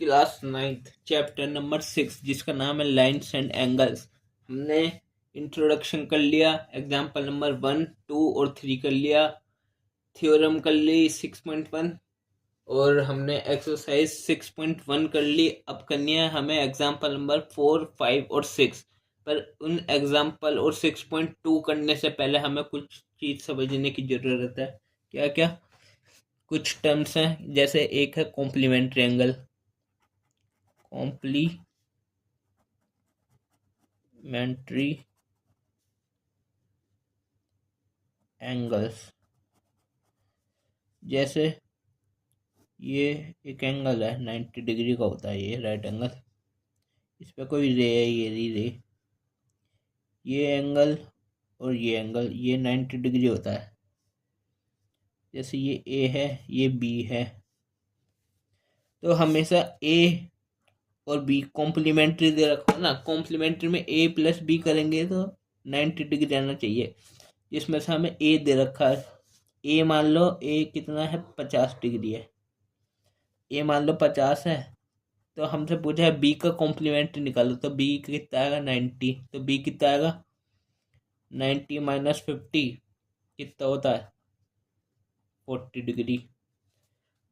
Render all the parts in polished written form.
Class 9th chapter number 6 जिसका नाम है लाइन्स एंड एंगल्स। हमने इंट्रोडक्शन कर लिया, एग्जाम्पल नंबर 1, 2 और 3 कर लिया, थ्योरम कर ली 6.1 और हमने एक्सरसाइज 6.1 कर ली। अब करनी है हमें एग्जाम्पल नंबर 4, 5 और 6। पर उन एग्जाम्पल और 6.2 करने से पहले हमें कुछ चीज समझने की जरूरत है। क्या क्या कुछ टर्म्स हैं, जैसे एक है कॉम्प्लीमेंट्री एंगल, कॉम्प्लीमेंट्री एंगल्स। जैसे ये एक एंगल है 90 डिग्री का होता है, ये राइट एंगल, इस पे कोई रे है, ये रे, ये एंगल और ये एंगल, ये 90 डिग्री होता है। जैसे ये ए है, ये बी है, तो हमेशा ए और बी कॉम्प्लीमेंट्री दे रखा है ना। कॉम्प्लीमेंट्री में ए प्लस बी करेंगे तो 90 डिग्री आना चाहिए, जिसमें से हमें ए दे रखा है। ए मान लो ए कितना है, 50 डिग्री है। ए मान लो 50 है, तो हमसे पूछा है बी का कॉम्प्लीमेंट्री निकालो, तो बी कितना आएगा 90। तो बी कितना आएगा 90 माइनस 50 कितना होता है 40 डिग्री।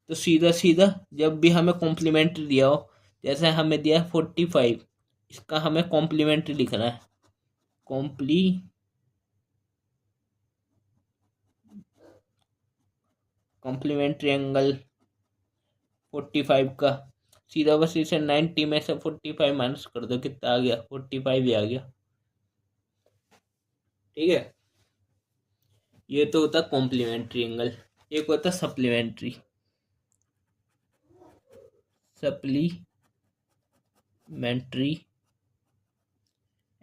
तो सीधा सीधा जब भी हमें कॉम्प्लीमेंट्री दिया हो, जैसे हमें दिया है 45, इसका हमें कॉम्प्लीमेंट्री लिखना है। कॉम्प्लीमेंट्री एंगल 45 का सीधा बस इसे 90 में से 45 माइनस कर दो, कितना आ गया 45 ही आ गया। ठीक है, ये तो होता कॉम्प्लीमेंट्री एंगल। एक होता सप्लीमेंट्री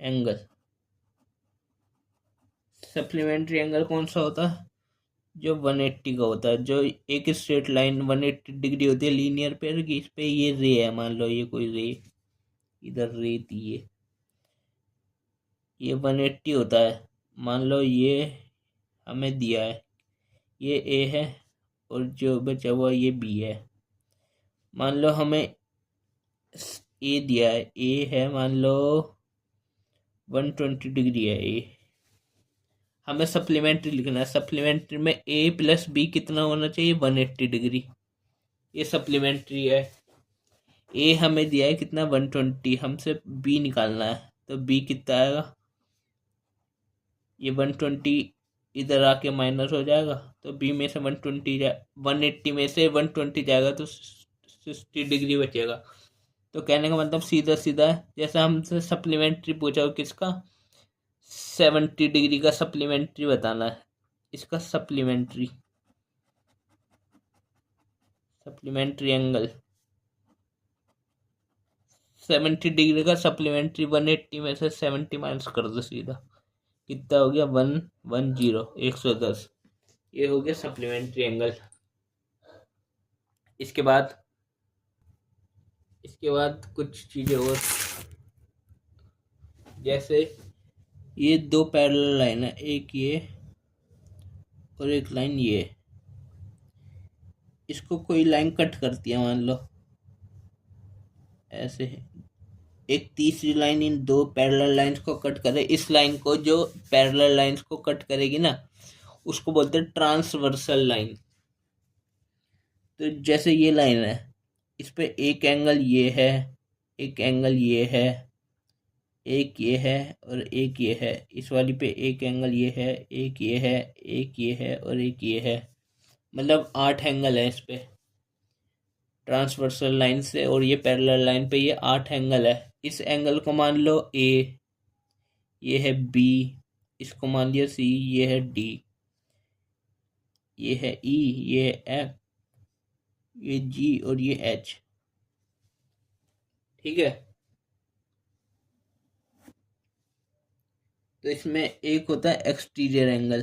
एंगल। सप्लीमेंट्री एंगल कौन सा होता है, जो 180 का होता है, जो एक स्ट्रेट लाइन 180 डिग्री होती है लीनियर पेयर की। इस पे ये रे है, मान लो ये कोई रे, इधर रे थी, ये 180 होता है। मान लो ये हमें दिया है, ये ए है और जो बचा हुआ ये बी है। मान लो हमें ए दिया है, ए है मान लो 120 डिग्री है ए। हमें सप्लीमेंट्री लिखना है, सप्लीमेंट्री में ए प्लस बी कितना होना चाहिए 180 डिग्री। ये सप्लीमेंट्री है। ए हमें दिया है कितना 120, हमसे बी निकालना है, तो बी कितना आएगा, ये 120 इधर आके माइनस हो जाएगा, तो बी में से 180 में से 120 जाएगा तो 60 डिग्री बचेगा। तो कहने का मतलब सीधा सीधा है, जैसे हमसे सप्लीमेंट्री पूछा हो किसका, 70 डिग्री का सप्लीमेंट्री बताना है। इसका सप्लीमेंट्री एंगल 70 डिग्री का सप्लीमेंट्री 180 में से 70 माइनस कर दो, सीधा कितना हो गया 110, 110। ये हो गया सप्लीमेंट्री एंगल। इसके बाद कुछ चीजें और, जैसे ये दो पैरेलल लाइन है, एक ये और एक लाइन ये। इसको कोई लाइन कट करती है, मान लो ऐसे एक तीसरी लाइन इन दो पैरेलल लाइंस को कट करे। इस लाइन को, जो पैरेलल लाइंस को कट करेगी ना, उसको बोलते हैं ट्रांसवर्सल लाइन। तो जैसे ये लाइन है, इस पे एक एंगल ये है, एक एंगल ये है, एक ये है और एक ये है। इस वाली पे एक एंगल ये है, एक ये है, एक ये है और एक ये है। मतलब 8 एंगल है इस पे ट्रांसवर्सल लाइन से, और ये पैरेलल लाइन पे ये 8 एंगल है। इस एंगल को मान लो ए, ये है बी, इसको मान लिया सी, ये है डी, ये है ई, ये है एफ, ये जी और ये एच। ठीक है, तो इसमें एक होता है एक्सटीरियर एंगल,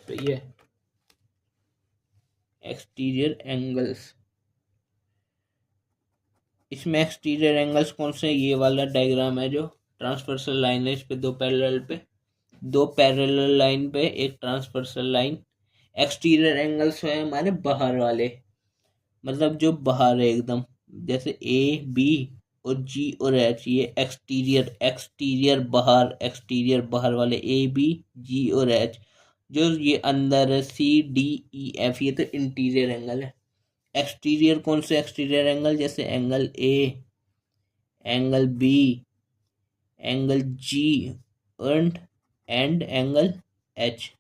तो ये एक्सटीरियर एंगल्स। इसमें एक्सटीरियर एंगल्स कौन से, ये वाला डायग्राम है जो ट्रांसवर्सल लाइन है, इस पे दो पैरेलल पे दो पैरेलल लाइन पे एक ट्रांसवर्सल लाइन। एक्सटीरियर एंगल्स है हमारे बाहर वाले, मतलब जो बाहर है एकदम, जैसे ए बी और जी और एच, ये एक्सटीरियर एक्सटीरियर बाहर, एक्सटीरियर बाहर वाले ए बी जी और एच। जो ये अंदर है सी डी ई एफ, ये तो इंटीरियर एंगल है। एक्सटीरियर कौन से एक्सटीरियर एंगल, जैसे angle A, angle B, angle G and angle H,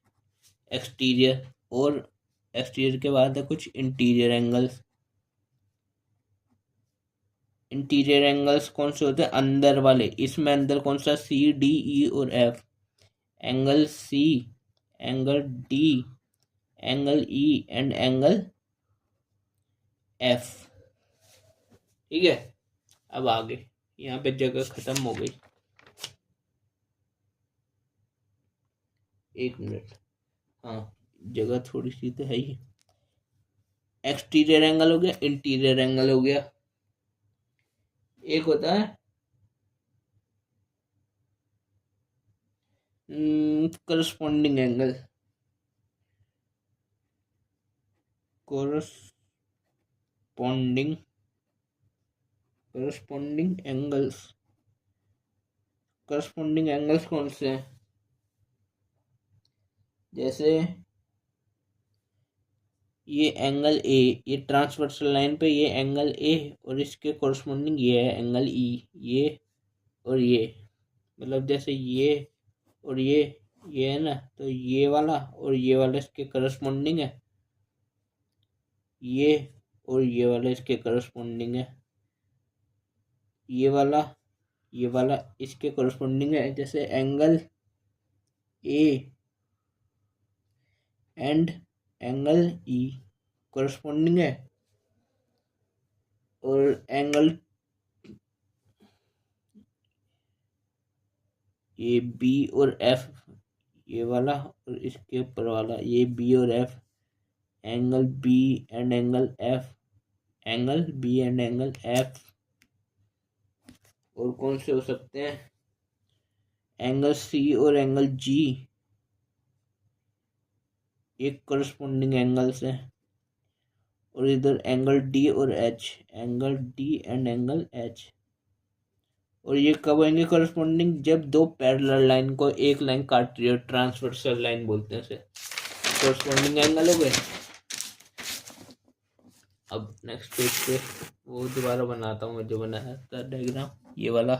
exterior. और एक्सटीरियर के बाद है कुछ इंटीरियर एंगल्स। इंटीरियर एंगल्स कौन से होते हैं, अंदर वाले। इसमें अंदर कौन सा, सी डी ई और F. Angle C, angle D, angle E and angle F. ठीक है, अब आगे यहाँ पे जगह खत्म हो गई। एक मिनट, हाँ जगह थोड़ी सी तो है ही। एक्सटीरियर एंगल हो गया, इंटीरियर एंगल हो गया। एक होता है corresponding angle, corresponding corresponding angles. Corresponding angles कौन से हैं, जैसे ये एंगल ए, ये ट्रांसवर्सल लाइन पे ये एंगल ए और इसके कोरस्पॉन्डिंग ये है एंगल ई। ये और ये, मतलब जैसे ये और ये है ना, तो ये वाला और ये वाला इसके करस्पॉन्डिंग है। ये और ये वाला इसके करस्पॉन्डिंग है। ये वाला इसके करस्पॉन्डिंग है, जैसे angle A and angle E corresponding है। और एंगल ये बी और एफ, ये वाला और इसके ऊपर वाला, ये बी और F, angle B and angle F, angle B and angle F. और कौन से हो सकते हैं, एंगल सी और एंगल जी, एक करस्पॉन्डिंग एंगल्स है। और इधर एंगल डी और H, angle D and angle H. और ये कब होंगे करस्पॉन्डिंग, जब दो पैरेलल लाइन को एक लाइन काट रही है, ट्रांसवर्सल लाइन बोलते हैं इसे। करस्पॉन्डिंग एंगल हो गए। अब नेक्स्ट पेज पे वो दोबारा बनाता हूँ मैं जो बनाया था डायग्राम, ये वाला।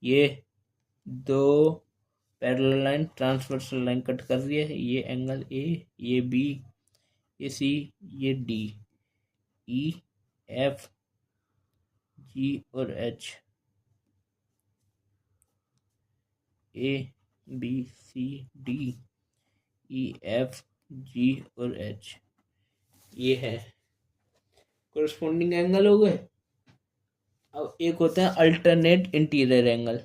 ये दो parallel line transversal line cut कर रही है, ये एंगल ए, ये बी, ये सी, ये डी, ई एफ जी और H, A B C D E F G और एच, ये है कोरस्पॉन्डिंग एंगल हो गए। अब एक होता है alternate interior angle.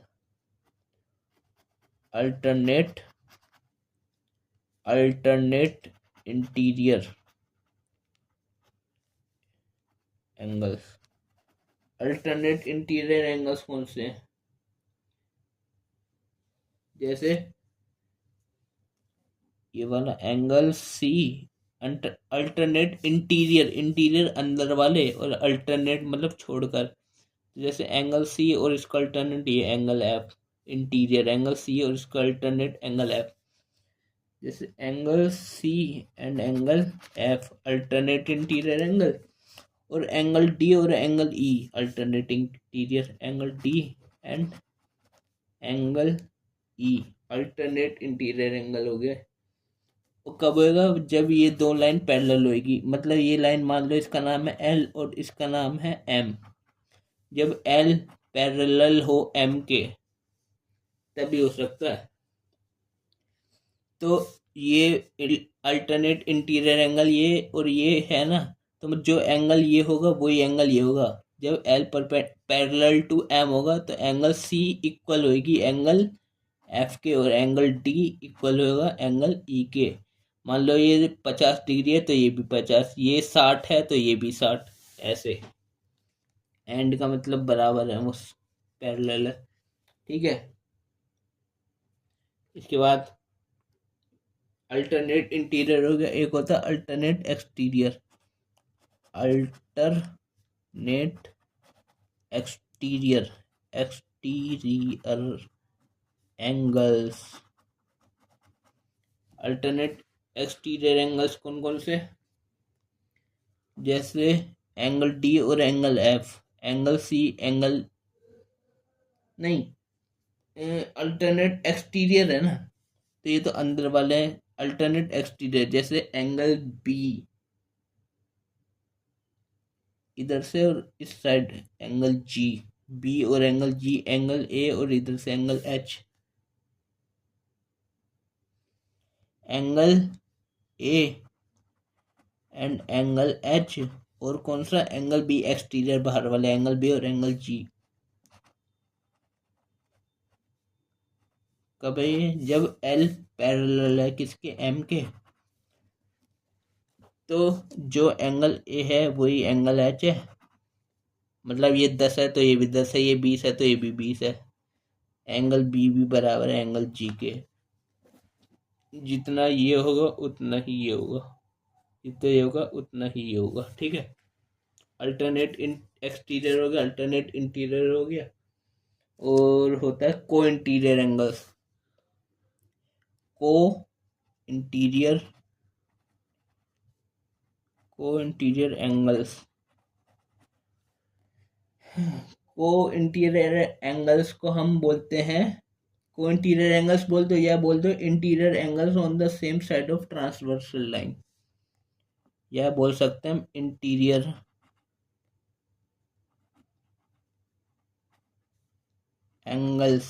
Alternate interior angles. Alternate interior angles कौन से हैं, जैसे ये वाला angle C, alternate interior, interior अंदर वाले, और अल्टरनेट मतलब छोड़कर। जैसे एंगल सी और इसका अल्टरनेट ये angle F, interior angle C और इसका अल्टरनेट एंगल एफ। जैसे angle C and angle F alternate interior angle. और एंगल डी और angle E alternate interior angle D and angle E alternate interior angle हो गए। वो कब होएगा, जब ये दो लाइन पैरेलल होएगी, मतलब ये लाइन मान लो इसका नाम है एल और इसका नाम है एम। जब एल पैरेलल हो एम के तभी हो सकता है। तो ये अल्टरनेट इंटीरियर एंगल ये और ये है ना, तो जो एंगल ये होगा वही एंगल ये होगा। जब एल पर पैरेलल टू एम होगा तो एंगल सी इक्वल होगी एंगल एफ के, और एंगल डी इक्वल होगा एंगल ई के। मान लो ये 50 डिग्री है तो ये भी 50, ये 60 है तो ये भी 60, ऐसे। एंड का मतलब बराबर है, उस पैरेलल है। ठीक है, इसके बाद अल्टरनेट इंटीरियर हो गया, एक होता है alternate exterior. Alternate exterior, exterior angles. Alternate exterior angles कौन कौन से? जैसे एंगल डी और angle F, angle C, angle नहीं, अल्टरनेट एक्सटीरियर है ना, तो ये तो अंदर वाले हैं। अल्टरनेट एक्सटीरियर जैसे एंगल बी इधर से और इस साइड एंगल जी, बी और एंगल जी, एंगल ए और इधर से angle H. Angle A and angle H, और कौन सा? एंगल बी एक्सटीरियर, बाहर वाले एंगल बी और एंगल जी। कब है ये? जब एल पैरेलल है किसके? एम के। तो जो एंगल ए है वही एंगल एच है, मतलब ये 10 है तो ये भी 10 है, ये 20 है तो ये भी 20 है। एंगल बी भी बराबर है एंगल जी के। जितना ये होगा उतना ही ये होगा, जितना ये होगा उतना ही ये होगा। ठीक है, अल्टरनेट एक्सटीरियर हो गया, अल्टरनेट इंटीरियर हो गया, और होता है को इंटीरियर एंगल्स। को इंटीरियर, को इंटीरियर एंगल्स, को इंटीरियर एंगल्स को हम बोलते हैं, को इंटीरियर एंगल्स बोल दो या बोल दो interior angles on the same side of transversal line, या बोल सकते हैं हम इंटीरियर एंगल्स।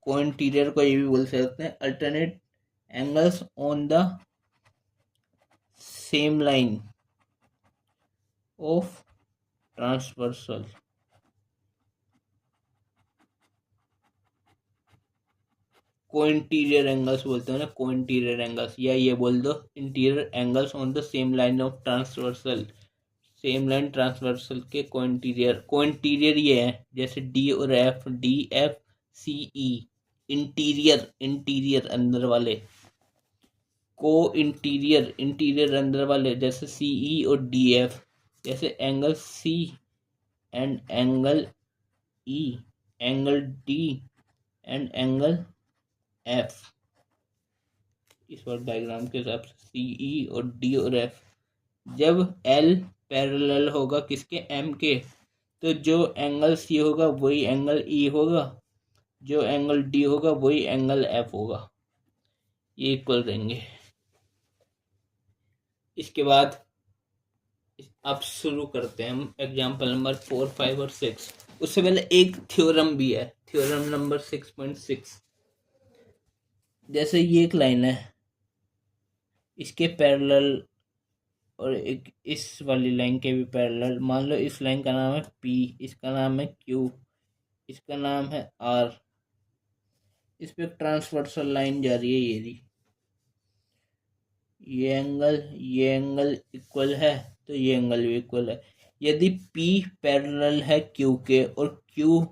को इंटीरियर को ये भी बोल सकते हैं alternate angles on the same line of transversal. को इंटीरियर एंगल्स बोलते हैं ना, को इंटीरियर एंगल्स, या ये बोल दो interior angles on the same line of transversal. Same line transversal के को इंटीरियर ये है, जैसे डी और एफ, डी एफ सी ई, इंटीरियर, इंटीरियर अंदर वाले। को इंटीरियर, इंटीरियर अंदर वाले, जैसे सी ई और डी एफ, जैसे angle C and angle E, angle D and angle F. इस बार डायग्राम के हिसाब से सी ई और डी और एफ, जब एल पैरेलल होगा किसके? एम के, तो जो एंगल सी होगा वही एंगल ई होगा, जो एंगल डी होगा वही एंगल एफ होगा, ये इक्वल रहेंगे। इसके बाद अब शुरू करते हैं हम एग्जाम्पल नंबर 4, 5 और 6। उससे पहले एक थ्योरम भी है, थ्योरम नंबर 6.6। जैसे ये एक लाइन है, इसके पैरेलल और एक इस वाली लाइन के भी पैरेलल। मान लो इस लाइन का नाम है पी, इसका नाम है क्यू, इसका नाम है आर। इस पे ट्रांसवर्सल लाइन जा रही है, ये रही। ये एंगल इक्वल है तो ये एंगल भी इक्वल है। यदि P पैरेलल है Q के और Q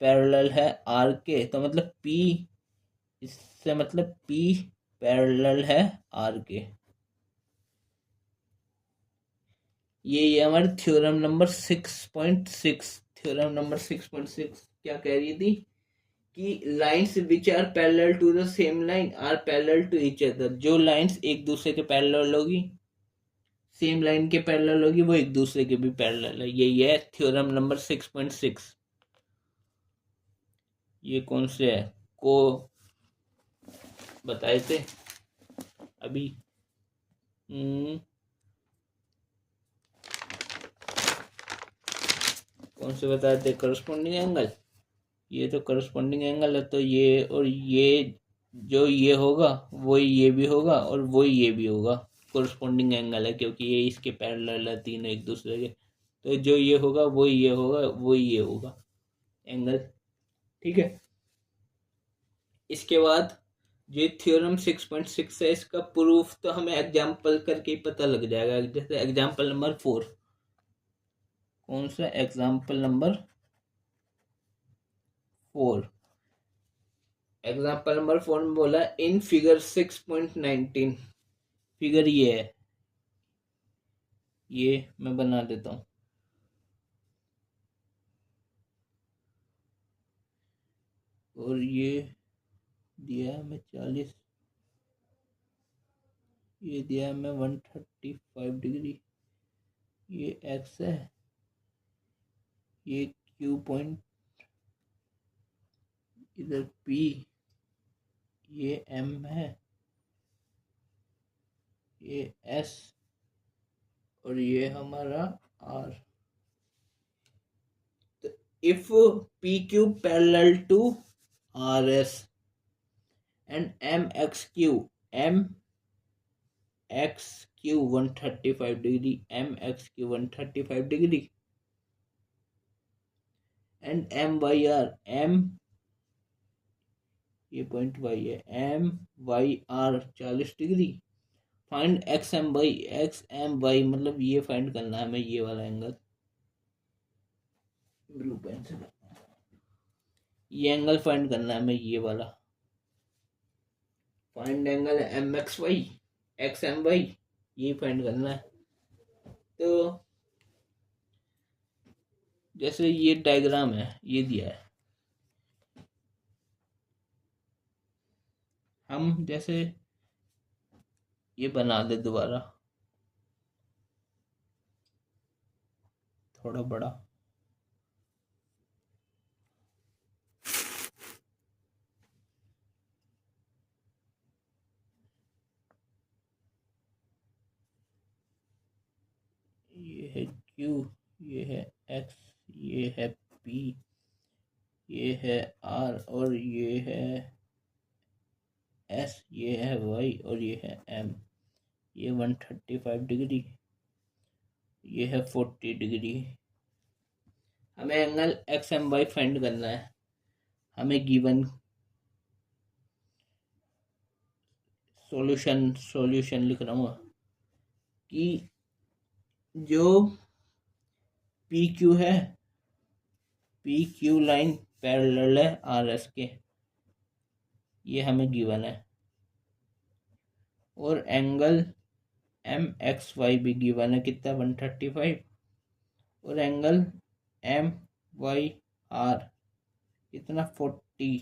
पैरेलल है R के, तो मतलब P, इससे मतलब P पैरेलल है R के। ये हमारे थ्योरम नंबर 6.6। थ्योरम नंबर 6.6 क्या कह रही थी? कि lines which are parallel to the same line are parallel to each other. जो लाइंस एक दूसरे के पैरेलल होगी, सेम लाइन के पैरेलल होगी, वो एक दूसरे के भी पैरेलल है। यही है थ्योरम नंबर 6.6। ये कौन से है? को बताए थे अभी। कौन से बताए थे? Corresponding angle. ये तो करस्पॉन्डिंग एंगल है, तो ये और ये, जो ये होगा वही ये भी होगा और वही ये भी होगा। करस्पॉन्डिंग एंगल है क्योंकि ये इसके पैरेलल है तीनों एक दूसरे के, तो जो ये होगा वही ये होगा, वही ये होगा एंगल। ठीक है, इसके बाद ये थ्योरम 6.6 है, इसका प्रूफ तो हमें एग्जाम्पल करके ही पता लग जाएगा। जैसे एग्जाम्पल नंबर 4। कौन सा? Example number 4। एग्जाम्पल नंबर 4 में बोला इन फिगर 6.19, फिगर ये है, ये मैं बना देता हूँ। और ये दिया है हमें 40, ये दिया है हमें 135 डिग्री, ये एक्स है, ये क्यू पॉइंट, इधर पी, ये एम है, ये एस, और ये हमारा आर। तो if P Q parallel to R S and M X Q 135 degree, M X Q 135 degree, and M Y R, M ये पॉइंट वाई है, M Y R 40 degree, find X M Y. X M Y मतलब ये find करना है हमें, ये वाला angle, blue pen से ये एंगल फाइंड करना है हमें, ये वाला। Find angle M X Y, X M Y, ये फाइंड करना है। तो जैसे ये डायग्राम है, ये दिया है, हम जैसे ये बना दे दोबारा थोड़ा बड़ा, ये है क्यू, ये है एक्स, ये है पी, ये है आर, और ये है एस, ये है वाई, और ये है एम। ये 135 डिग्री, ये है 40 डिग्री। हमें angle X M Y find करना है। हमें गिवन सॉल्यूशन लिख रहा हूँ कि जो पी क्यू है, पी क्यू लाइन पैरेलल है आर एस के, ये हमें गिवन है, और एंगल एम एक्स वाई भी गिवन है, कितना 135, और एंगल एम वाई आर कितना 40,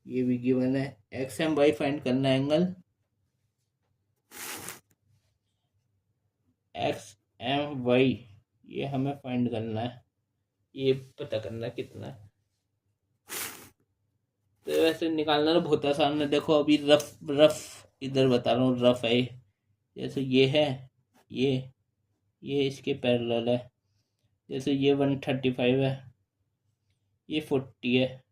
ये भी गिवन है। एक्स एम वाई फाइंड करना है एंगल एक्स एम वाई, ये हमें फाइंड करना है, ये पता करना है कितना है। तो वैसे निकालना तो बहुत आसान है। देखो अभी रफ इधर बता रहा हूँ, रफ है। जैसे ये है, ये इसके पैरेलल है। जैसे ये 135 है, ये 40 है,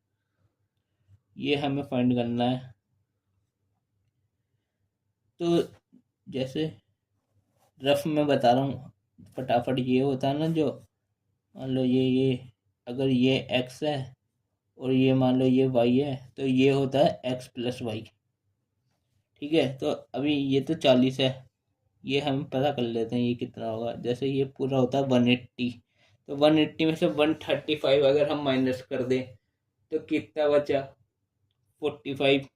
ये हमें फाइंड करना है। तो जैसे रफ में बता रहा हूँ फटाफट, ये होता है ना, जो मान लो ये अगर ये एक्स है और ये मान लो ये वाई है, तो ये होता है एक्स प्लस वाई। ठीक है, तो अभी ये तो 40 है, ये हम पता कर लेते हैं ये कितना होगा। जैसे ये पूरा होता है 180, तो 180 में से 135 अगर हम माइनस कर दें तो कितना बचा, 45।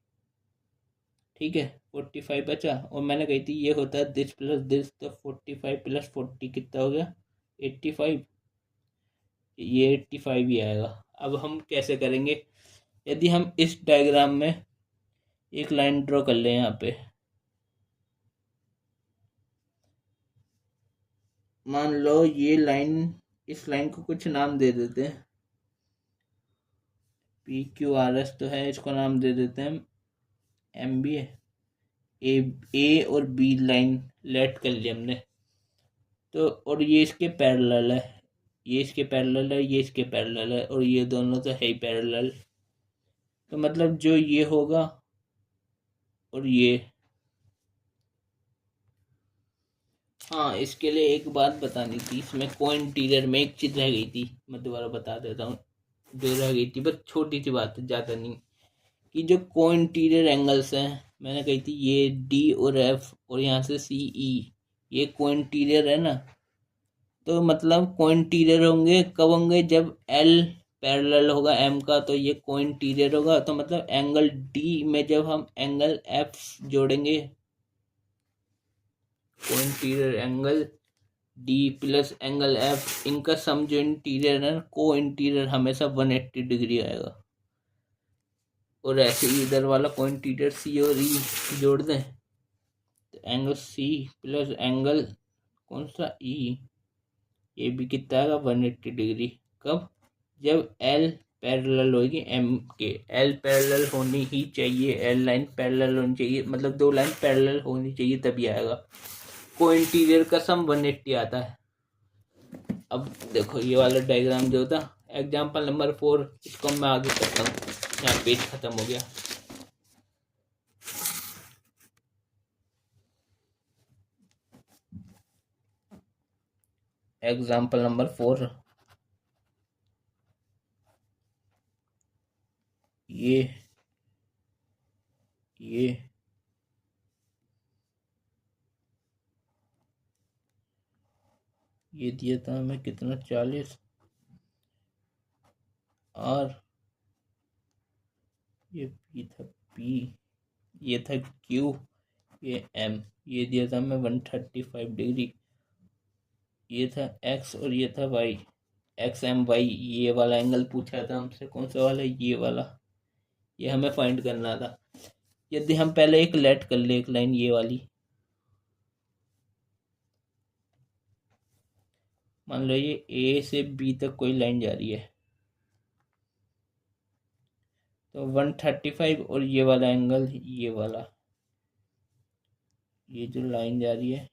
ठीक है, 45 बचा, और मैंने कही थी ये होता है दिस प्लस दिस, तो 45 प्लस 40 कितना हो गया, 85। ये 85 ही आएगा। अब हम कैसे करेंगे, यदि हम इस डायग्राम में एक लाइन ड्रॉ कर लें यहाँ पे, मान लो ये लाइन, इस लाइन को कुछ नाम दे देते हैं, पी क्यू आर एस तो है, इसको नाम दे देते हैं एम बी है। ए और बी लाइन लेट कर लिया हमने, तो और ये इसके पैरेलल है, ये इसके पैरेलल है, ये इसके पैरेलल है, और ये दोनों तो है ही पैरेलल। तो मतलब जो ये होगा और ये, हाँ इसके लिए एक बात बतानी थी, इसमें कोइंटीरियर में एक चीज़ रह गई थी, मैं दोबारा बता देता हूँ। जो रह गई थी बस छोटी सी बात है, ज़्यादा नहीं, कि जो कोइंटीरियर एंगल्स हैं, मैंने कही थी ये डी और एफ और यहाँ से सी ई, ये कोइंटीरियर है ना। तो मतलब कोइंटीरियर होंगे कब होंगे, जब एल पैरेलल होगा एम का तो ये को इंटीरियर होगा, तो मतलब एंगल डी में जब हम एंगल एफ जोड़ेंगे, को interior angle D plus angle F, इनका सम जो इंटीरियर है, को इंटीरियर हमेशा 180 डिग्री आएगा। और ऐसे ही इधर वाला को इंटीरियर सी और ई जोड़ दें तो एंगल सी प्लस एंगल कौन सा ई, ये भी कितना आएगा 180 डिग्री। कब? जब एल पैरेलल होगी एम के। एल पैरेलल होनी ही चाहिए, एल लाइन पैरेलल होनी चाहिए, मतलब दो लाइन पैरेलल होनी चाहिए तभी आएगा। को इंटीरियर का सम 180 आता है। अब देखो ये वाला डायग्राम जो था एग्जाम्पल नंबर 4, इसको मैं आगे करता हूँ। यहाँ पेज खत्म हो गया। एग्जाम्पल नंबर 4, ये दिया था हमें कितना 40 और ये पी था पी, ये था क्यू, ये एम, ये दिया था हमें 135 डिग्री, ये था एक्स और ये था वाई, एक्स एम वाई। ये वाला एंगल पूछा था हमसे, कौन सा वाला? ये वाला, ये हमें फाइंड करना था। यदि हम पहले एक लेट कर ले, एक लाइन ये वाली, मान लो ये ए से बी तक कोई लाइन जा रही है, तो 135 और ये वाला एंगल, ये वाला, ये जो लाइन जा रही है,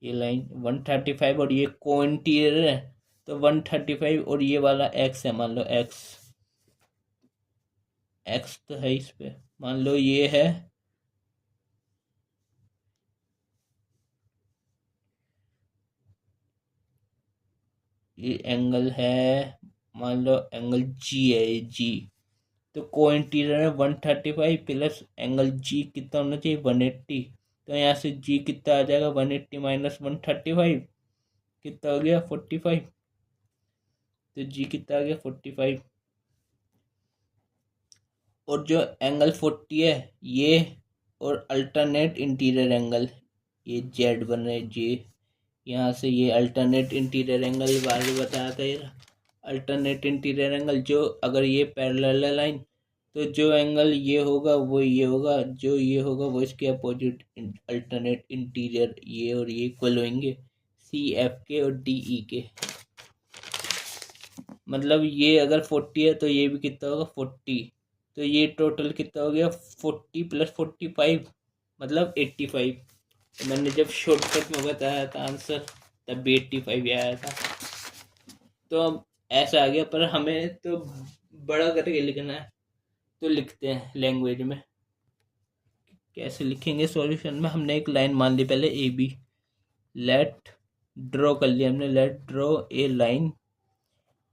ये लाइन 135 और ये को इंटीरियर है, तो 135 और ये वाला एक्स है, मान लो एक्स, एक्स तो है इस पे, मान लो ये है, ये एंगल है, मान लो एंगल जी है, ये जी, तो को इंटीरियर है 135 प्लस एंगल जी कितना होना चाहिए 180, तो यहाँ से जी कितना आ जाएगा 180 माइनस 135, कितना हो गया 45, तो जी कितना आ गया 45। और जो एंगल 40 है ये, और अल्टरनेट इंटीरियर एंगल, ये जेड बन रहा है जे, यहाँ से ये अल्टरनेट इंटीरियर एंगल वाले बताया था। ये अल्टरनेट इंटीरियर एंगल, जो अगर ये पैरेलल है लाइन, तो जो एंगल ये होगा वो ये होगा, जो ये होगा वो इसके अपोजिट अल्टरनेट इंटीरियर, ये और ये इक्वल होंगे सी एफ के और डी ई के। मतलब ये अगर 40 है तो ये भी कितना होगा 40, तो ये टोटल कितना हो गया 40 प्लस 45 मतलब 85। तो मैंने जब शॉर्टकट में बताया था आंसर तब भी 85 आया था। तो अब ऐसा आ गया, पर हमें तो बड़ा करके लिखना है, तो लिखते हैं लैंग्वेज में। कैसे लिखेंगे सॉल्यूशन में? हमने एक लाइन मान ली पहले ए बी, लेट ड्रॉ कर लिया हमने, let draw a line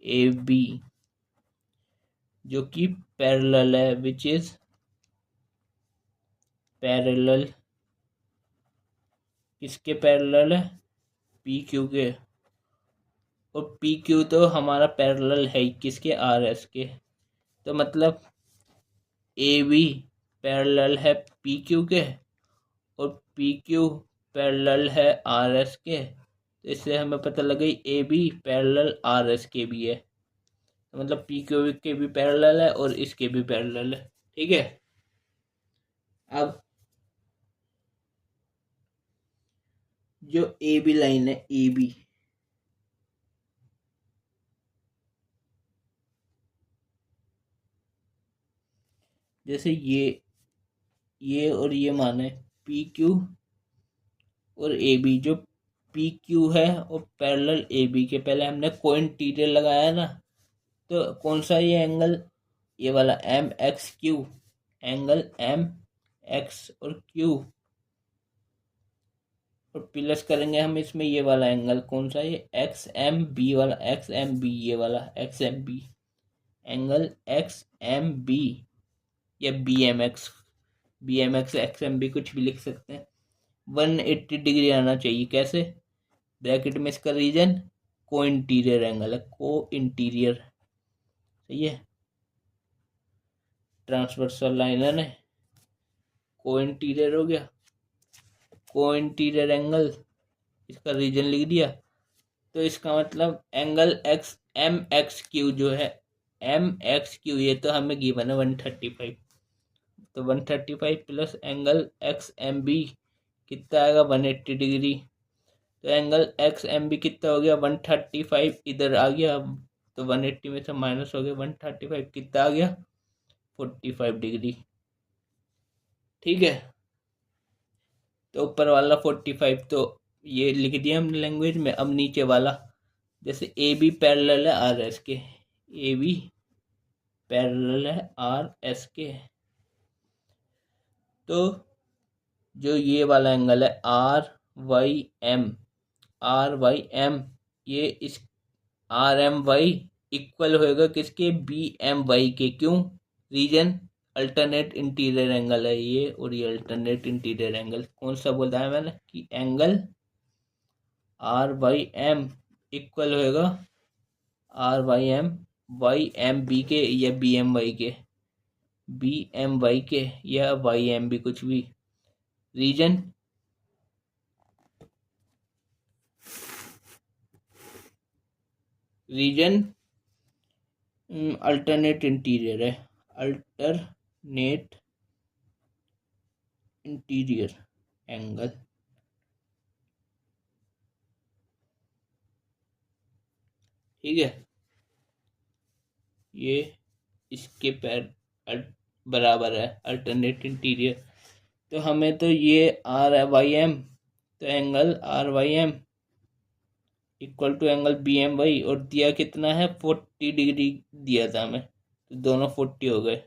A B जो कि पैरेलल है, विच इज पैरेलल, किसके पैरेलल है? पी क्यू के, और पी क्यू तो हमारा पैरेलल है किसके? आर एस के। तो मतलब ए बी पैरेलल है पी क्यू के और पी क्यू पैरेलल है आर एस के, तो इससे हमें पता लग गई A B parallel R S के भी है, तो मतलब पी क्यू के भी पैरेलल है और इसके भी पैरेलल है। ठीक है, अब जो ए बी लाइन है, ए बी, जैसे ये और ये माने पी क्यू और ए बी, जो पी क्यू है और पैरेलल ए बी के, पहले हमने को इंटीरियर लगाया ना, तो कौन सा ये एंगल? ये वाला M X Q, angle M X और क्यू, और प्लस करेंगे हम इसमें ये वाला एंगल, कौन सा? ये एक्स एम बी वाला, एक्स एम बी, ये वाला X M B, angle X M B या B M X, B M X X M B कुछ भी लिख सकते हैं। 180 डिग्री आना चाहिए। कैसे? ब्रैकेट में इसका रीजन को इंटीरियर एंगल है, को इंटीरियर, सही है। ट्रांसवर्सल लाइन है ना, को इंटीरियर हो गया, को इंटीरियर एंगल, इसका रीजन लिख दिया। तो इसका मतलब angle X M X Q जो है, एम एक्स क्यू ये तो हमें गिवन है 135, तो 135 plus angle X M B कितना आएगा 180 डिग्री। तो एंगल एक्स एम बी कितना हो गया 135, इधर आ गया, तो 180 में से माइनस हो गया 135, कितना आ गया 45 डिग्री, ठीक है। तो ऊपर वाला 45 तो ये लिख दिया हमने लैंग्वेज में। अब नीचे वाला, जैसे ए बी पैरेलल है आर एस के, ए बी पैरेलल है आर एस के, तो जो ये वाला एंगल है R Y M, R Y M, ये इस आर एम वाई इक्वल होएगा किसके, बी एम वाई के। क्यों, रीजन अल्टरनेट इंटीरियर एंगल है ये, और ये अल्टरनेट इंटीरियर एंगल कौन सा बोला है मैंने कि angle R Y M equal होएगा आर वाई एम बी के या बी एम वाई के, बी एम वाई के या वाई एम बी कुछ भी। रीजन रीजन अल्टरनेट इंटीरियर है, अल्टरनेट इंटीरियर एंगल, ठीक है। ये इसके बराबर है अल्टरनेट इंटीरियर। तो हमें तो ये आर वाई एम, तो angle R Y M equal to angle B M Y, और दिया कितना है 40 डिग्री दिया था हमें, तो दोनों 40 हो गए।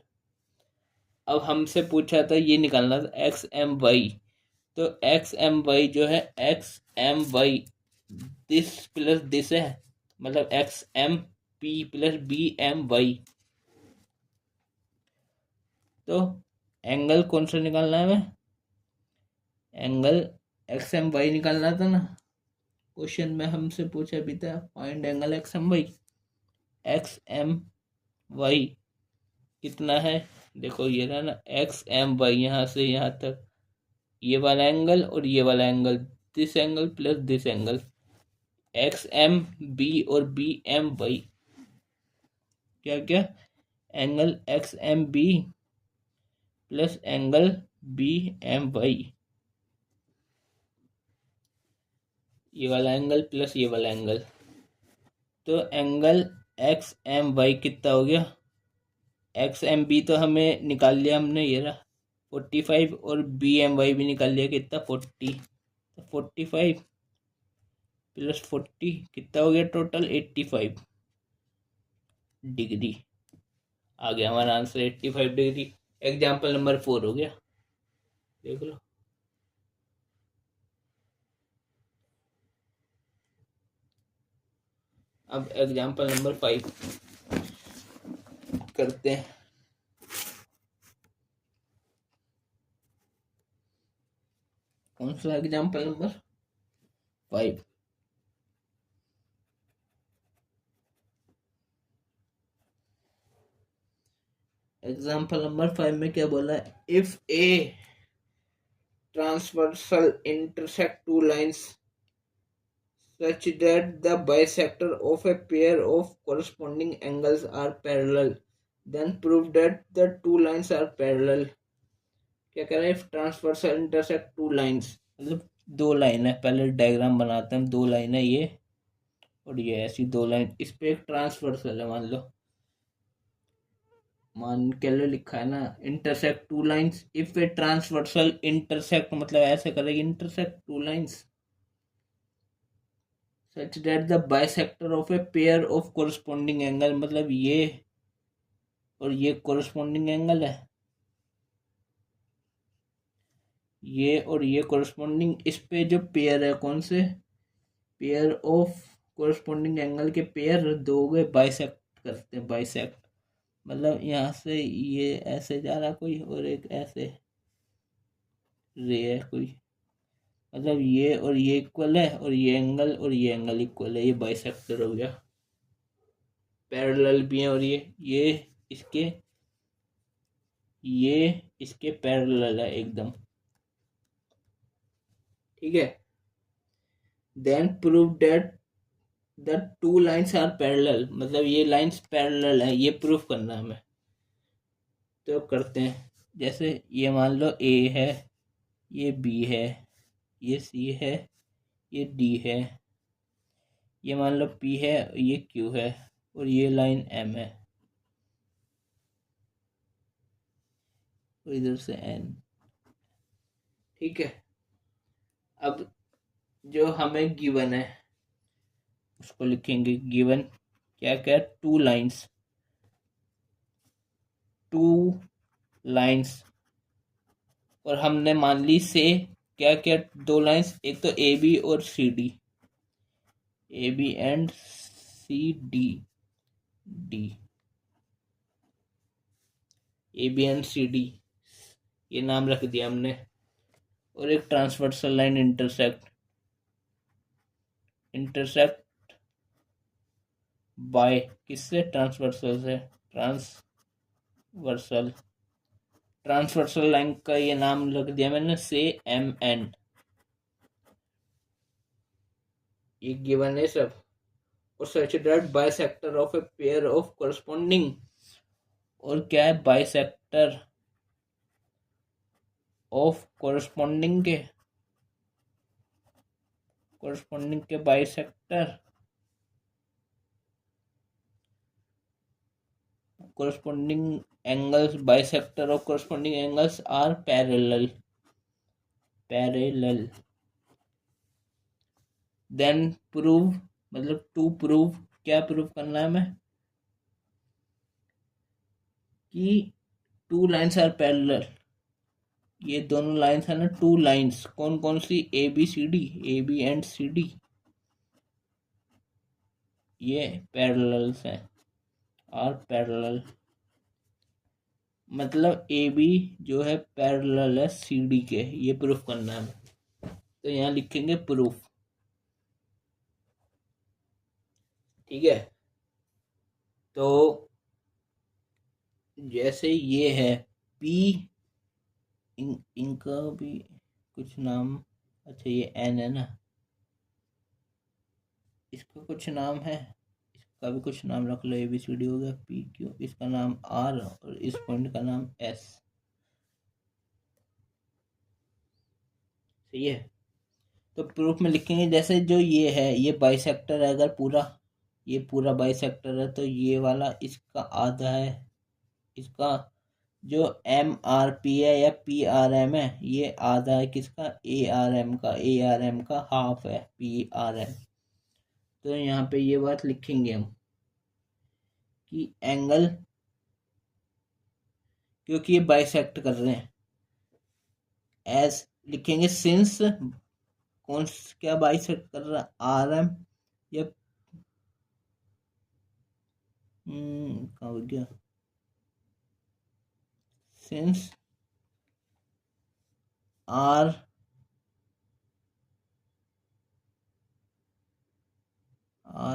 अब हमसे पूछा था ये निकालना था एक्स एम वाई, तो एक्स एम वाई जो है X M Y this plus this है, मतलब X M P plus B M Y. तो एंगल कौन सा निकालना है हमें, एंगल एक्स एम वाई निकालना था ना, क्वेश्चन में हमसे पूछा भी था find angle X M Y. X M Y कितना है, देखो ये रहा ना एक्स एम वाई, यहाँ से यहाँ तक ये वाला एंगल और ये वाला angle, this angle plus this angle, X M B और बी एम वाई, क्या क्या, angle X M B plus angle B M Y, ये वाला एंगल प्लस ये वाला एंगल। तो एंगल एक्स एम वाई कितना हो गया, एक्स एम बी तो हमें निकाल लिया हमने, ये रहा 45, और बी एम वाई भी निकाल लिया कितना 40, तो 45 प्लस 40 कितना हो गया टोटल 85 डिग्री, आ गया हमारा आंसर 85 डिग्री। एग्जाम्पल नंबर 4 हो गया, देख लो। अब एग्जाम्पल नंबर 5 करते हैं। कौन सा एग्जाम्पल नंबर 5, एग्जाम्पल नंबर 5 में क्या बोला है, if a transversal intersect two lines such that the bisector of a pair of corresponding angles are parallel, then prove that the two lines are parallel। क्या कह रहा है, ट्रांसवर्सल इंटरसेक्ट टू लाइंस, मतलब दो लाइन है, पहले diagram बनाते हैं, दो लाइन है ये और ये ऐसी दो लाइन, इस पे एक ट्रांसवर्सल है, मान के लिए लिखा है ना intersect two lines, if a transversal intersect मतलब ऐसे करेगी intersect two lines such that the bisector of a pair of corresponding angle, मतलब ये और ये corresponding angle है, ये और ये corresponding, इस पे जो पेयर है कौन से, पेयर ऑफ corresponding एंगल के पेयर दो गए बाइसेक्ट करते हैं, बाइसेक्ट मतलब यहाँ से ये ऐसे जा रहा कोई और एक ऐसे रे है कोई, मतलब ये और ये इक्वल है और ये एंगल इक्वल है, ये बाइसेक्टर हो गया। पैरेलल भी है और इसके ये इसके पैरेलल है एकदम, ठीक है। Then prove that the two lines are parallel, मतलब ये लाइन्स पैरेलल है, ये प्रूफ करना है हमें। तो करते हैं, जैसे ये मान लो ए है, ये बी है, ये सी है, ये डी है, ये मान लो पी है, ये क्यू है और ये लाइन एम है और इधर से एन, ठीक है। अब जो हमें गिवन है उसको लिखेंगे, गिवन क्या क्या, टू लाइंस और हमने मान ली से क्या क्या, दो लाइंस, एक तो ए बी और C D, A B and C D, D A B and C D, ये नाम रख दिया हमने। और एक ट्रांसवर्सल लाइन इंटरसेक्ट बाय किससे, ट्रांसवर्सल से, ट्रांसवर्सल लाइन का ये नाम रख दिया मैंने से एम एन, ये गिवन है सब। और such that bisector of a pair of corresponding, और क्या है, बाइसेक्टर ऑफ करस्पॉन्डिंग के bisector, corresponding angles, bisector of corresponding angles are parallel, then prove, मतलब टू प्रूव, क्या प्रूव करना है हमें, कि टू लाइन्स आर पैरेलल, ये दोनों लाइन्स है ना, टू लाइन्स कौन कौन सी, A B C D, A B and C D, ये पैरेलल्स हैं, आर पैरेलल, मतलब ए बी जो है पैरेलल है सी डी के, ये प्रूफ करना है हमें। तो यहाँ लिखेंगे प्रूफ, ठीक है। तो जैसे ये है पी, इनका भी कुछ नाम, अच्छा ये एन है ना, इसका कुछ नाम है, इसका भी कुछ नाम रख लो, ए बी सी डी हो गया, पी क्यू, इसका नाम आर और इस पॉइंट का नाम एस, सही है। तो प्रूफ में लिखेंगे, जैसे जो ये है ये बाइसेक्टर है, अगर पूरा ये पूरा बाइसेक्टर है तो ये वाला इसका आधा है, इसका जो एम आर पी है या पी आर एम है, ये आधा है किसका, ए आर एम का, ए आर एम का हाफ है पी आर एम। तो यहाँ पे ये बात लिखेंगे हम कि एंगल, क्योंकि ये बाइसेक्ट कर रहे हैं, एज लिखेंगे सिंस, कौन क्या बाइसेक्ट कर रहा है, आर एम या कहाँ हो गया, सिंस आर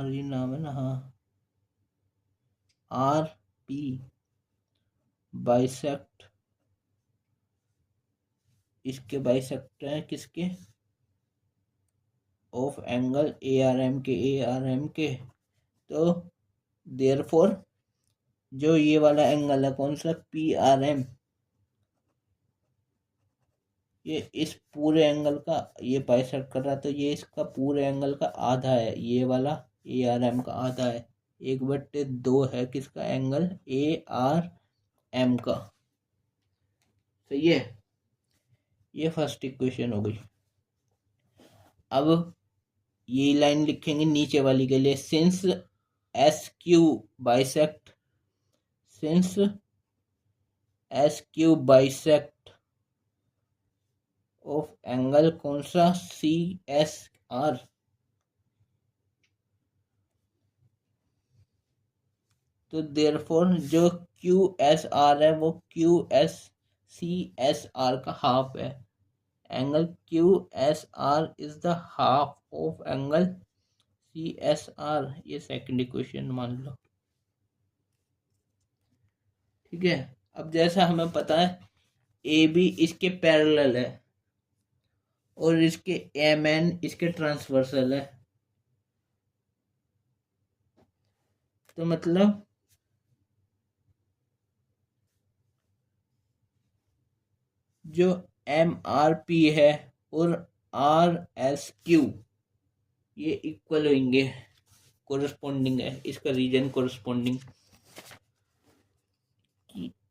ही नाम है ना, हाँ, आर पी बाइसेक्ट, इसके बाइसेक्ट है किसके, of angle A R M के, तो देयरफॉर जो ये वाला एंगल है कौन सा, पी आर एम, ये इस पूरे एंगल का ये बाइसेक्ट कर रहा है, तो ये इसका पूरे एंगल का आधा है, ये वाला ए आर एम का आधा है, 1/2 है किसका एंगल, ए आर एम का, सही है। ये फर्स्ट इक्वेशन हो गई। अब ये लाइन लिखेंगे नीचे वाली के लिए, since S Q bisect, since S Q bisect of angle कौन सा, सी एस आर, तो देयरफॉर जो क्यू एस आर है वो Q S C S R का हाफ है, angle QSR is the half of angle CSR। ये second equation मान लो। ठीक है, अब जैसा हमें पता है AB इसके पैरेलल है और इसके MN इसके ट्रांसवर्सल है, तो मतलब जो MRP है और RSQ ये इक्वल होंगे, कोरस्पोंडिंग है, इसका रीजन कोरस्पोंडिंग।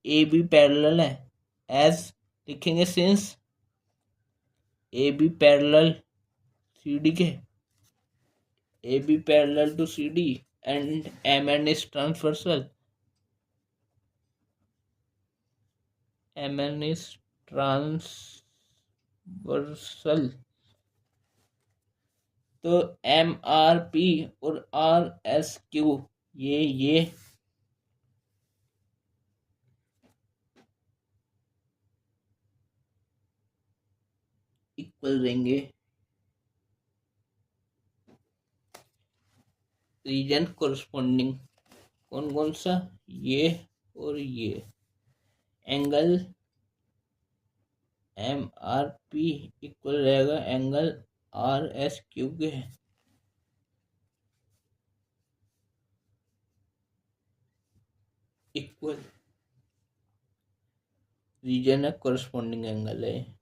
AB पैरेलल है एज लिखेंगे सिंस AB पैरेलल CD के, AB parallel to CD and MN is transversal, MN is transversal, तो MRP और RSQ ये इक्वल रहेंगे। रीजन कोरस्पोंडिंग कौन कौन सा, ये और ये। एंगल MRP इक्वल रहेगा एंगल RSQ के, इक्वल रीजन है, कोरस्पोंडिंग एंगल है।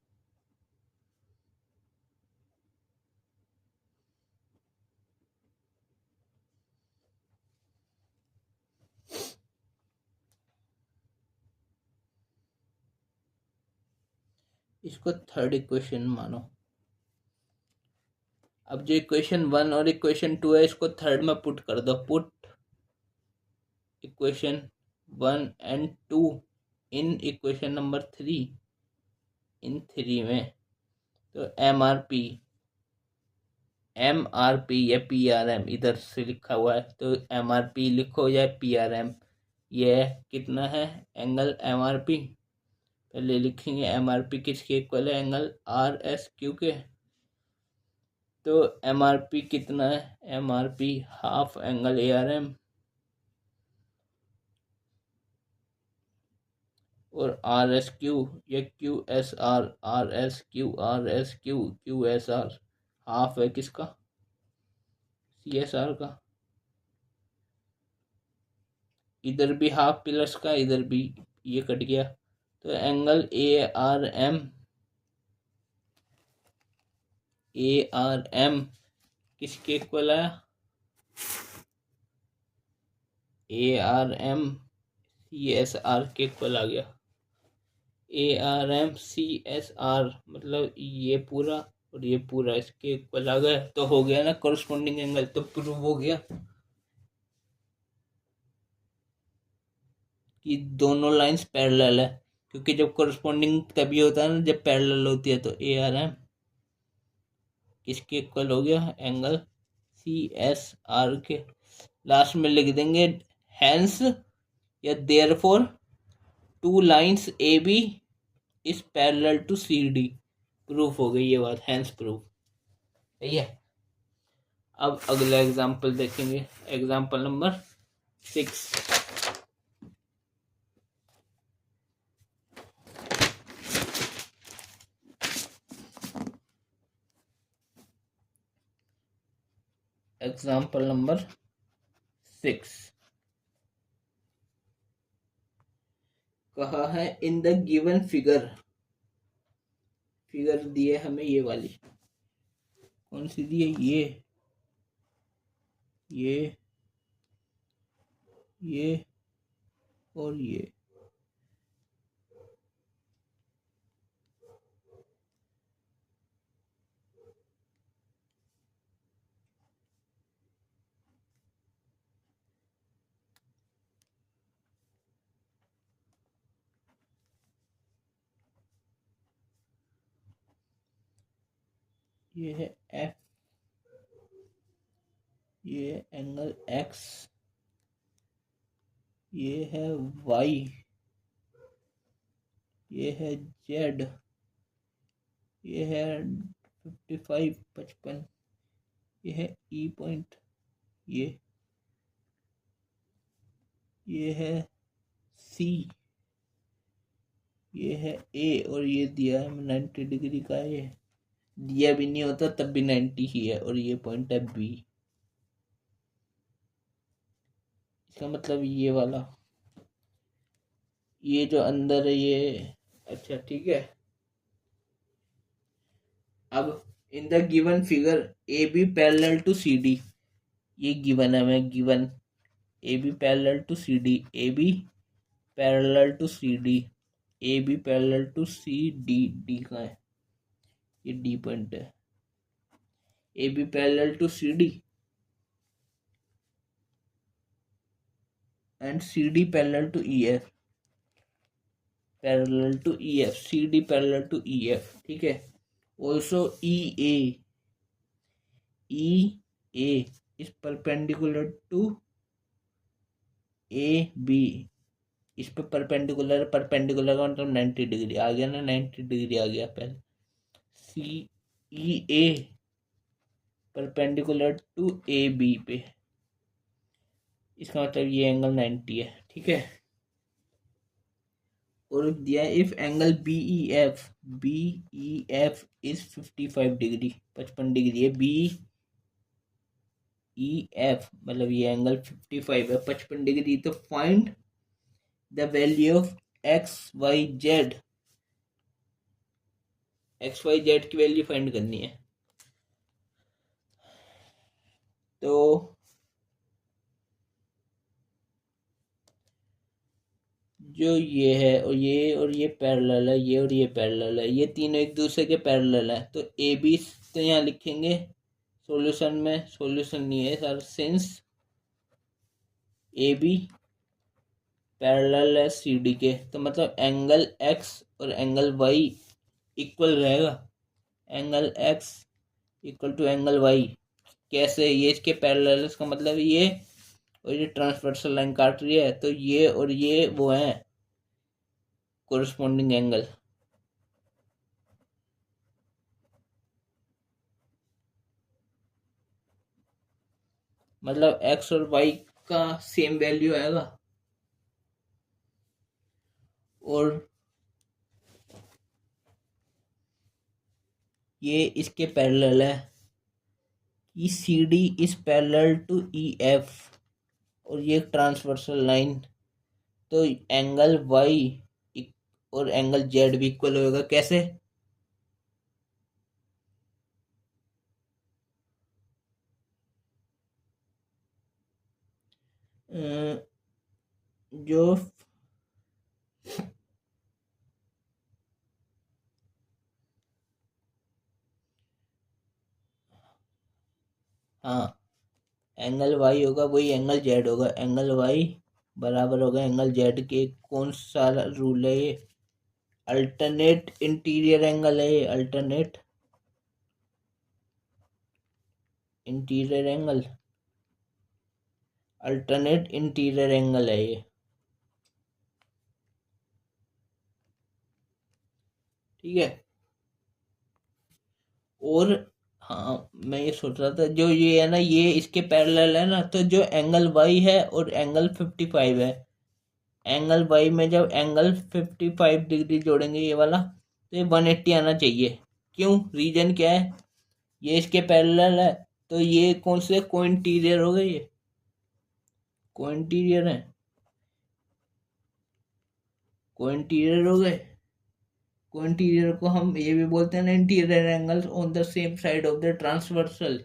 इसको थर्ड इक्वेशन मानो। अब जो इक्वेशन 1 और इक्वेशन 2 है इसको थर्ड में पुट कर दो। Put equation 1 and 2 in equation number 3 इन 3 में, तो MRP या PRM इधर से लिखा हुआ है, तो MRP लिखो या PRM। ये कितना है एंगल MRP, पहले लिखेंगे MRP किसके इक्वल है, एंगल RSQ के। तो MRP कितना है, MRP हाफ एंगल ARM और RSQ या QSR हाफ है किसका, CSR का। इधर भी हाफ प्लस का, इधर भी ये कट गया, तो एंगल ARM किसके इक्वल है, ARM CSR के इक्वल आ गया। ARM CSR मतलब ये पूरा और ये पूरा इसके इक्वल आ गया, तो हो गया ना कोरस्पोंडिंग एंगल, तो प्रूव हो गया कि दोनों लाइंस पैरेलल है। क्योंकि जब कोरस्पोंडिंग तभी होता है ना जब पैरेलल होती है, तो ARM किसके इक्वल हो गया, एंगल CSR के। लास्ट में लिख देंगे हेंस या therefore two lines AB is parallel to CD। Proof हो गई ये बात, हेंस प्रूफ। सही है। अब अगला एग्जाम्पल देखेंगे, एग्जाम्पल नंबर 6। एग्जाम्पल नंबर 6 कहा है इन द गिवन फिगर दी है हमें, ये वाली कौन सी दी है, ये और ये। ये है F, ये एंगल X, ये है Y, ये है Z ये है 55 55, ये है ई पॉइंट, ये है सी, ये है ए, और ये दिया है 90 डिग्री का। ये दिया भी नहीं होता तब भी 90 ही है, और ये पॉइंट है बी। इसका मतलब ये वाला, ये जो अंदर है ये, अच्छा ठीक है। अब in the given figure A B parallel to C D, ये गिवन है, मैं given A B parallel to C D, A B parallel to C D, A B parallel to C D, D का है, ये D point है। A B parallel to C D and C D parallel to E F, parallel to E F, C D parallel to E F, ठीक है। Also E A is perpendicular to A B, इस पे perpendicular, perpendicular का मतलब 90 degree आ गया ना, 90 degree आ गया पहले। सी ई ए परपेंडिकुलर टू ए बी पे, इसका मतलब ये एंगल 90 है, ठीक है। और दिया if angle B E F is 55 degree, 55 degree है, बी ई एफ मतलब ये एंगल 55 है, 55 डिग्री, तो find the value of X Y Z, X Y Z की वैल्यू फाइंड करनी है। तो जो ये है और ये पैरेलल है, ये और ये पैरेलल है, ये तीनों एक दूसरे के पैरेलल है, तो ए बी तो यहाँ लिखेंगे सॉल्यूशन में, सॉल्यूशन नहीं है sir, since A B parallel है सी डी के, तो मतलब एंगल एक्स और एंगल वाई इक्वल रहेगा, angle X equal to angle Y. कैसे? ये इसके पैरेलल है, इसका मतलब ये और ये ट्रांसवर्सल लाइन काट रही है, तो ये और ये वो है कोरिस्पोंडिंग एंगल। मतलब एक्स और वाई का सेम वैल्यू आएगा, और ये इसके पैरेलल है कि C D is parallel to E F, और ये ट्रांसवर्सल लाइन, तो एंगल वाई और एंगल जेड भी इक्वल होगा। कैसे? जो हाँ, एंगल वाई होगा वही एंगल जेड होगा, एंगल वाई बराबर होगा एंगल जेड के। कौन सा रूल है ये? अल्टरनेट इंटीरियर एंगल है ये, alternate interior angle, alternate interior angle है ये, ठीक है। और हाँ, मैं ये सोच रहा था जो ये है ना, ये इसके पैरेलल है ना, तो जो एंगल वाई है और एंगल 55 है, एंगल वाई में जब एंगल 55 डिग्री जोड़ेंगे ये वाला, तो ये 180 आना चाहिए। क्यों? रीजन क्या है? ये इसके पैरेलल है, तो ये कौन से कोइंटीरियर हो गए, ये कोइंटीरियर है, कोइंटीरियर हो गए। कोइंटीरियर को हम ये भी बोलते हैं ना, interior angles on the same side of the transversal,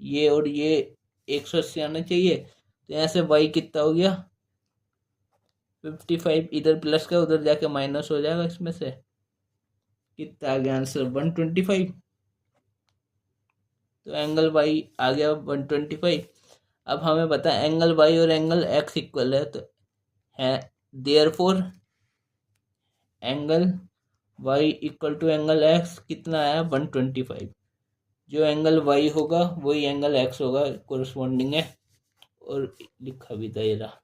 ये और ये 180 आना चाहिए। तो यहाँ से वाई कितना हो गया? 55, इधर प्लस का उधर जाके माइनस हो जाएगा, इसमें से कितना आ गया आंसर? 125। तो एंगल वाई आ गया 125। अब हमें पता है एंगल वाई और एंगल एक्स इक्वल है, तो है therefore angle Y equal to angle X कितना आया? 125। जो एंगल वाई होगा वही एंगल एक्स होगा, कोरिस्पोंडिंग है, और लिखा भी था ये रहा।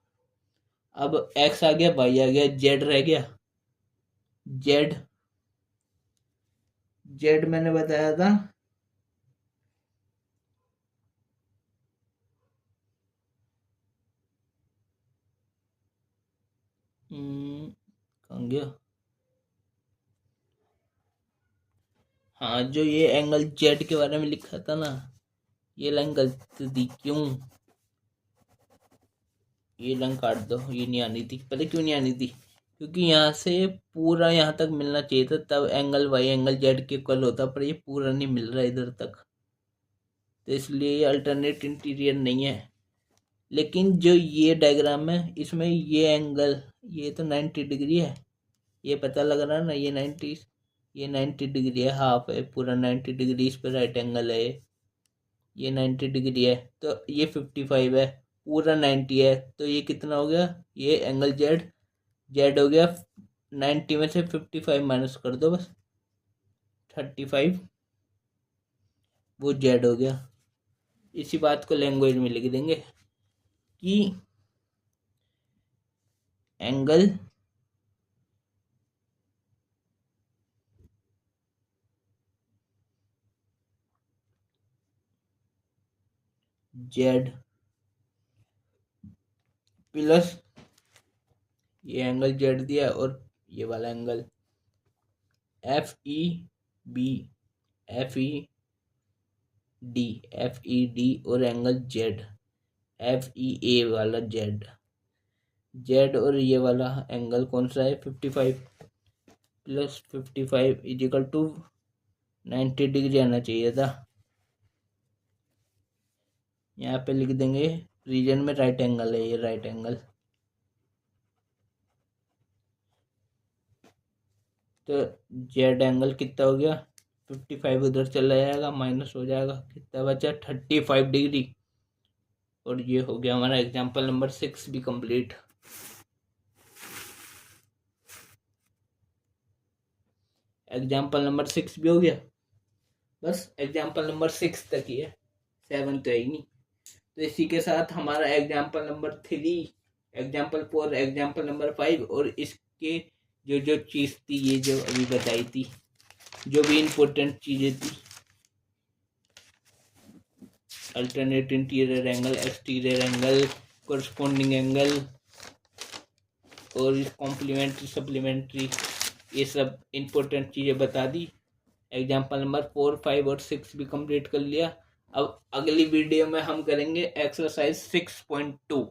अब एक्स आ गया, वाई आ गया, जेड रह गया, जेड जेड मैंने बताया था कहाँ गया। हाँ, जो ये एंगल जेड के बारे में लिखा था ना, ये लाइन गलत थी। क्यों? ये लाइन काट दो, ये नहीं आनी थी। पता क्यों नहीं आनी थी? क्योंकि यहाँ से पूरा यहाँ तक मिलना चाहिए था, तब एंगल वाई एंगल जेड के इक्वल होता, पर ये पूरा नहीं मिल रहा इधर तक, तो इसलिए ये अल्टरनेट इंटीरियर नहीं है। लेकिन जो ये डायग्राम है, इसमें ये एंगल, ये तो 90 डिग्री है, ये पता लग रहा है ना। ये 90 डिग्री है, हाफ है, पूरा 90 डिग्री इस पर राइट एंगल है। ये 90 डिग्री है, तो ये 55 है, पूरा 90 है, तो ये कितना हो गया? ये एंगल जेड, जेड हो गया 90 में से 55 माइनस कर दो बस, 35, वो जेड हो गया। इसी बात को लैंग्वेज में लिख देंगे कि एंगल जेड प्लस ये एंगल जेड दिया और ये वाला angle F E B, F E D और angle Z F E A वाला जेड, जेड और ये वाला एंगल कौन सा है? 55 प्लस 55 इजिकल टू 90 डिग्री आना चाहिए था। यहाँ पे लिख देंगे रीजन में राइट एंगल है, ये राइट एंगल। तो जेड एंगल कितना हो गया? 55 उधर चला जाएगा, माइनस हो जाएगा, कितना बचा? 35 डिग्री। और ये हो गया हमारा एग्जाम्पल नंबर 6 भी कंप्लीट। एग्जाम्पल नंबर 6 भी हो गया। बस एग्जाम्पल नंबर 6 तक ही है, 7 तो है ही नहीं। तो इसी के साथ हमारा example number 3, example 4, example number 5 और इसके जो जो चीज़ थी, ये जो अभी बताई थी, जो भी इम्पोर्टेंट चीज़ें थी, alternate interior angle, exterior angle, corresponding angle और कॉम्प्लीमेंट्री सप्लीमेंट्री, ये सब इम्पोर्टेंट चीज़ें बता दी। एग्जाम्पल नंबर 4, 5 और 6 भी कंप्लीट कर लिया। अब अगली वीडियो में हम करेंगे एक्सरसाइज 6.2।